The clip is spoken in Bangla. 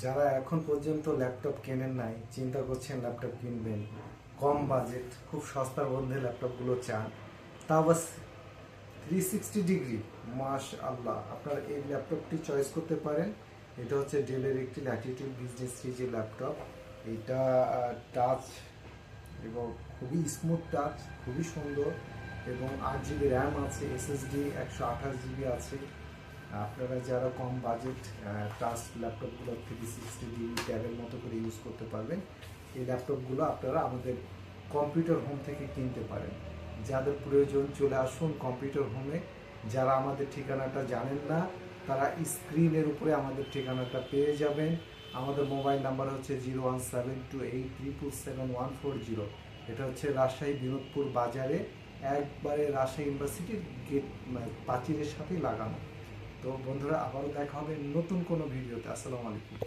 যারা এখন পর্যন্ত ল্যাপটপ কেনেন নাই, চিন্তা করছেন ল্যাপটপ কিনবেন, কম বাজেট খুব সস্তার মধ্যে ল্যাপটপগুলো চান, তা বাস 360 ডিগ্রি, মাশআল্লাহ, আপনারা এই ল্যাপটপটি চয়েস করতে পারেন। এটা হচ্ছে ডেলের একটি ল্যাটিটিউড বিজনেস সিরিজের ল্যাপটপ। এটা টাচ এবং খুবই স্মুথ টাচ, খুবই সুন্দর, এবং 8 জিবি র্যাম আছে, এসএসডি 128 জিবি আছে। আপনারা যারা কম বাজেট টাচ ল্যাপটপগুলো 360 ডিগ্রি ট্যাবের মতো করে ইউজ করতে পারবেন, এই ল্যাপটপগুলো আপনারা আমাদের কম্পিউটার হোম থেকে কিনতে পারেন। যাদের প্রয়োজন চলে আসুন কম্পিউটার হোমে। যারা আমাদের ঠিকানাটা জানেন না, তারা স্ক্রিনের উপরে আমাদের ঠিকানাটা পেয়ে যাবেন। আমাদের মোবাইল নাম্বার হচ্ছে 01728771140। এটা হচ্ছে রাজশাহী বিনোদপুর বাজারে, একবারে রাজশাহী ইউনিভার্সিটির গেট পাঁচিলের সাথেই লাগানো। তো বন্ধুরা, আবারও দেখা হবে নতুন কোনো ভিডিওতে। আসসালামু আলাইকুম।